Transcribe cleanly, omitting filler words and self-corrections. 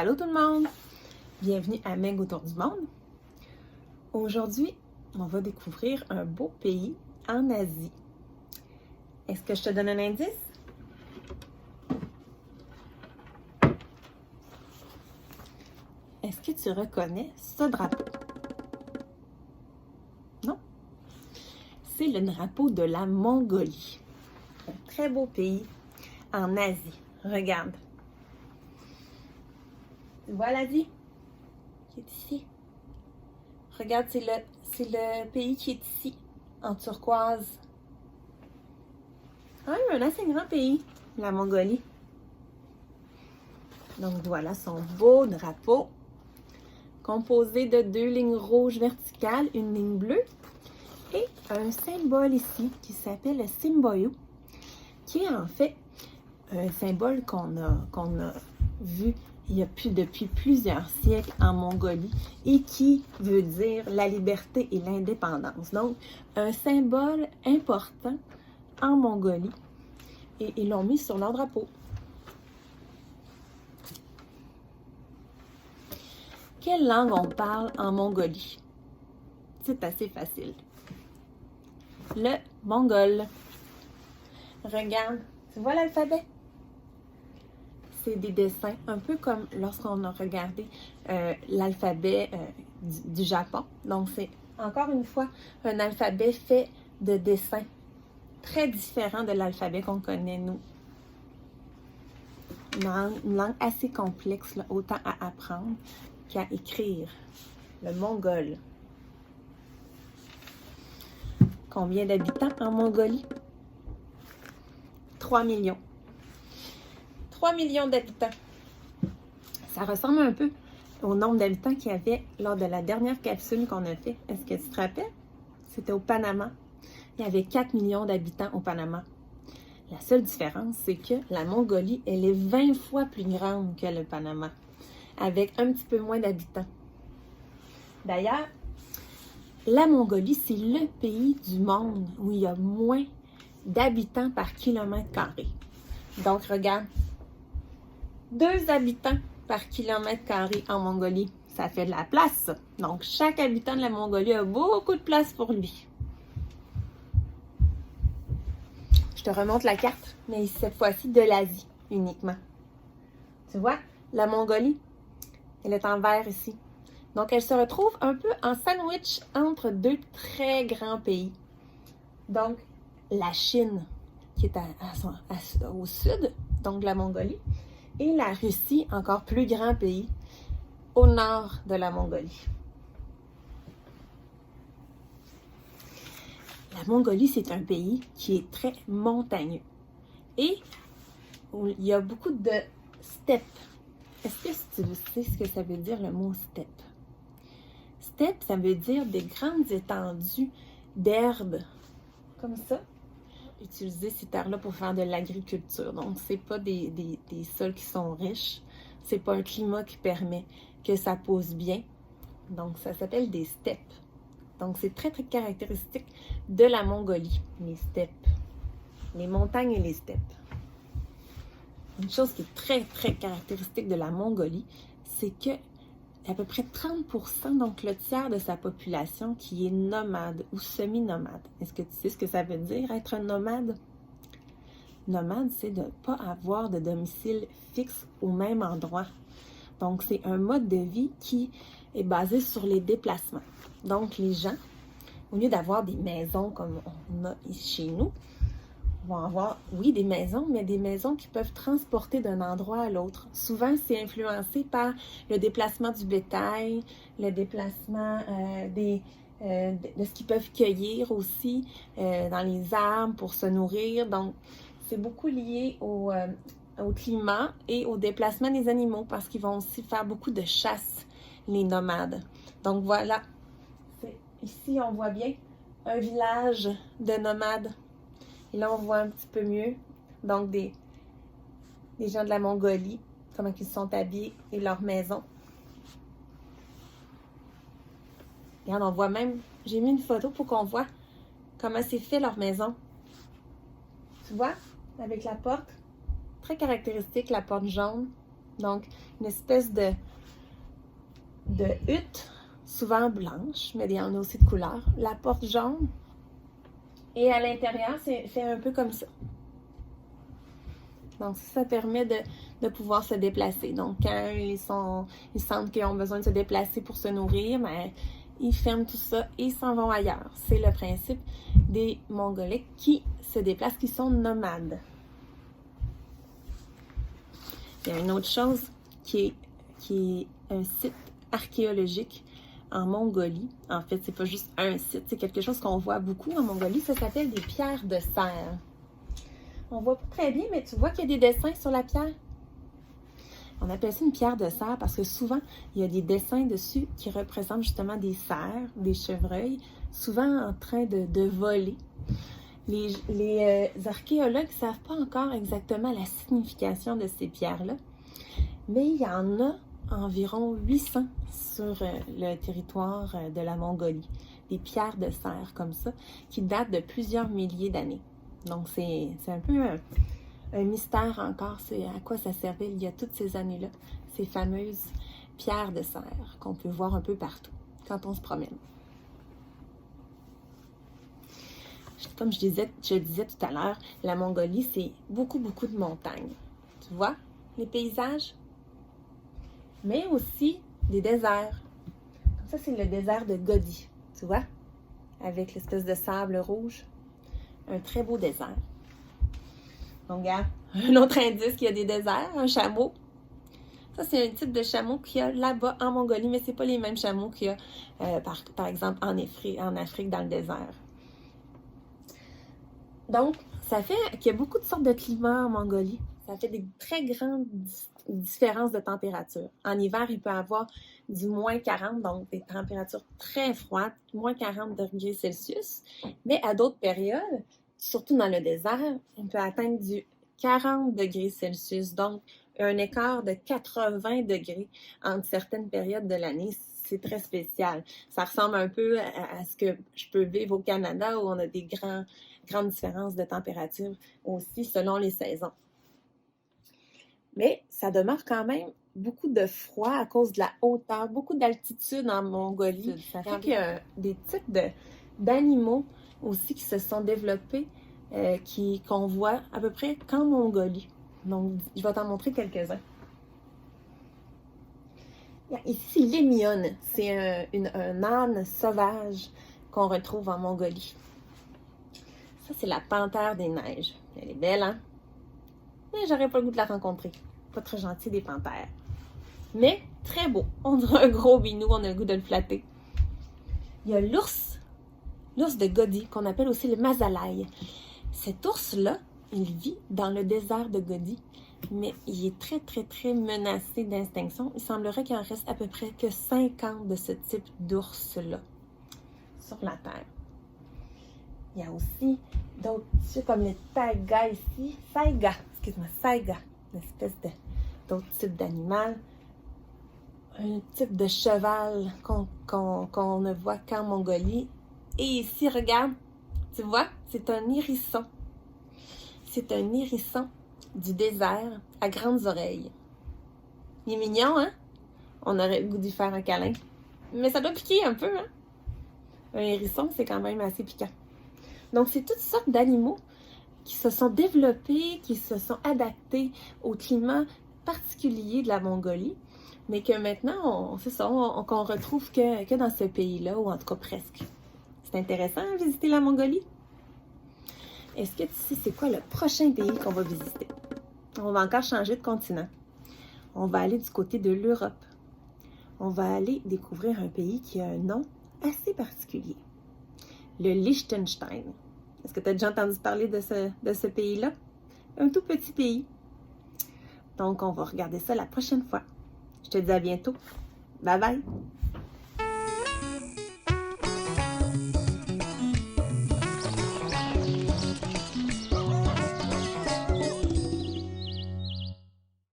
Allô tout le monde! Bienvenue à Meg autour du monde. Aujourd'hui, on va découvrir un beau pays en Asie. Est-ce que je te donne un indice? Est-ce que tu reconnais ce drapeau? Non? C'est le drapeau de la Mongolie. Un très beau pays en Asie. Regarde. Tu vois l'Asie? Qui est ici. Regarde, c'est le pays qui est ici, en turquoise. Quand même un assez grand pays, la Mongolie. Donc voilà son beau drapeau, composé de 2 lignes rouges verticales, une ligne bleue, et un symbole ici qui s'appelle le Simboyu, qui est en fait un symbole qu'on a vu depuis plusieurs siècles en Mongolie et qui veut dire la liberté et l'indépendance. Donc, un symbole important en Mongolie et ils l'ont mis sur leur drapeau. Quelle langue on parle en Mongolie? C'est assez facile. Le mongol. Regarde, tu vois l'alphabet? C'est des dessins, un peu comme lorsqu'on a regardé l'alphabet du Japon. Donc, c'est encore une fois un alphabet fait de dessins très différent de l'alphabet qu'on connaît, nous. Une langue assez complexe, là, autant à apprendre qu'à écrire. Le mongol. Combien d'habitants en Mongolie? 3 millions. 3 millions d'habitants. Ça ressemble un peu au nombre d'habitants qu'il y avait lors de la dernière capsule qu'on a fait. Est-ce que tu te rappelles? C'était au Panama. Il y avait 4 millions d'habitants au Panama. La seule différence, c'est que la Mongolie, elle est 20 fois plus grande que le Panama, avec un petit peu moins d'habitants. D'ailleurs, la Mongolie, c'est le pays du monde où il y a moins d'habitants par kilomètre carré. Donc, regarde, 2 habitants par kilomètre carré en Mongolie. Ça fait de la place, ça. Donc, chaque habitant de la Mongolie a beaucoup de place pour lui. Je te remonte la carte, mais cette fois-ci de l'Asie uniquement. Tu vois, la Mongolie, elle est en vert ici. Donc, elle se retrouve un peu en sandwich entre 2 très grands pays. Donc, la Chine, qui est au sud, donc de la Mongolie, et la Russie, encore plus grand pays, au nord de la Mongolie. La Mongolie, c'est un pays qui est très montagneux et où il y a beaucoup de steppes. Est-ce que tu sais ce que ça veut dire le mot steppe? Steppe, ça veut dire des grandes étendues d'herbes, comme ça. Utiliser ces terres-là pour faire de l'agriculture. Donc, c'est pas des sols qui sont riches. C'est pas un climat qui permet que ça pousse bien. Donc, ça s'appelle des steppes. Donc, c'est très, très caractéristique de la Mongolie, les steppes. Les montagnes et les steppes. Une chose qui est très, très caractéristique de la Mongolie, c'est que à peu près 30%, donc le tiers de sa population qui est nomade ou semi-nomade. Est-ce que tu sais ce que ça veut dire, être un nomade? Nomade, c'est de ne pas avoir de domicile fixe au même endroit. Donc, c'est un mode de vie qui est basé sur les déplacements. Donc, les gens, au lieu d'avoir des maisons comme on a ici chez nous, vont avoir, oui, des maisons, mais des maisons qui peuvent transporter d'un endroit à l'autre. Souvent, c'est influencé par le déplacement du bétail, le déplacement de ce qu'ils peuvent cueillir aussi dans les arbres pour se nourrir. Donc, c'est beaucoup lié au climat et au déplacement des animaux parce qu'ils vont aussi faire beaucoup de chasse, les nomades. Donc, voilà. Ici, on voit bien un village de nomades. Et là, on voit un petit peu mieux, donc des gens de la Mongolie, comment ils sont habillés et leur maison. Regarde, on voit même, j'ai mis une photo pour qu'on voit comment c'est fait leur maison. Tu vois, avec la porte, très caractéristique, la porte jaune. Donc, une espèce de hutte, souvent blanche, mais il y en a aussi de couleur. La porte jaune. Et à l'intérieur, c'est fait un peu comme ça. Donc, ça permet de pouvoir se déplacer. Donc, quand ils sentent qu'ils ont besoin de se déplacer pour se nourrir, ben, ils ferment tout ça et s'en vont ailleurs. C'est le principe des Mongolais qui se déplacent, qui sont nomades. Il y a une autre chose qui est un site archéologique en Mongolie. En fait, c'est pas juste un site, c'est quelque chose qu'on voit beaucoup en Mongolie. Ça s'appelle des pierres de serre. On voit pas très bien, mais tu vois qu'il y a des dessins sur la pierre. On appelle ça une pierre de serre parce que souvent, il y a des dessins dessus qui représentent justement des cerfs, des chevreuils, souvent en train de voler. Les archéologues ne savent pas encore exactement la signification de ces pierres-là, mais il y en a environ 800 sur le territoire de la Mongolie. Des pierres de serre comme ça, qui datent de plusieurs milliers d'années. Donc, c'est un peu un mystère encore, c'est à quoi ça servait il y a toutes ces années-là, ces fameuses pierres de serre qu'on peut voir un peu partout quand on se promène. Comme je disais tout à l'heure, la Mongolie, c'est beaucoup de montagnes. Tu vois, les paysages, mais aussi des déserts. Comme ça, c'est le désert de Godi, tu vois, avec l'espèce de sable rouge. Un très beau désert. Donc, regarde, un autre indice qu'il y a des déserts, un chameau. Ça, c'est un type de chameau qu'il y a là-bas en Mongolie, mais ce n'est pas les mêmes chameaux qu'il y a, par exemple, en Afrique, dans le désert. Donc, ça fait qu'il y a beaucoup de sortes de climats en Mongolie. Ça fait des très grandes différences de température. En hiver, il peut y avoir du moins 40, donc des températures très froides, moins 40 degrés Celsius. Mais à d'autres périodes, surtout dans le désert, on peut atteindre du 40 degrés Celsius, donc un écart de 80 degrés entre certaines périodes de l'année. C'est très spécial. Ça ressemble un peu à ce que je peux vivre au Canada où on a des grandes différences de température aussi selon les saisons. Mais ça demeure quand même beaucoup de froid à cause de la hauteur, beaucoup d'altitude en Mongolie. Ça fait qu'il y a des types d'animaux aussi qui se sont développés, qu'on voit à peu près qu'en Mongolie. Donc, je vais t'en montrer quelques-uns. Ici, l'émione, c'est un âne sauvage qu'on retrouve en Mongolie. Ça, c'est la panthère des neiges. Elle est belle, hein? Mais j'aurais pas le goût de la rencontrer. Pas très gentil des panthères. Mais très beau. On dirait un gros binou, on a le goût de le flatter. Il y a l'ours de Godi, qu'on appelle aussi le Mazalaï. Cet ours-là, il vit dans le désert de Godi, mais il est très menacé d'extinction. Il semblerait qu'il en reste à peu près que 50 de ce type d'ours-là sur la Terre. Il y a aussi d'autres types comme les taïgas ici. Saiga, une espèce d'autres types d'animal. Un type de cheval qu'on ne voit qu'en Mongolie. Et ici, regarde, tu vois, c'est un hérisson. C'est un hérisson du désert à grandes oreilles. Il est mignon, hein? On aurait le goût d'y faire un câlin. Mais ça doit piquer un peu, hein? Un hérisson, c'est quand même assez piquant. Donc, c'est toutes sortes d'animaux qui se sont développés, qui se sont adaptés au climat particulier de la Mongolie, mais que maintenant, qu'on retrouve que dans ce pays-là, ou en tout cas presque. C'est intéressant de visiter la Mongolie. Est-ce que tu sais c'est quoi le prochain pays qu'on va visiter? On va encore changer de continent. On va aller du côté de l'Europe. On va aller découvrir un pays qui a un nom assez particulier. Le Liechtenstein. Est-ce que tu as déjà entendu parler de ce pays-là? Un tout petit pays. Donc, on va regarder ça la prochaine fois. Je te dis à bientôt. Bye bye!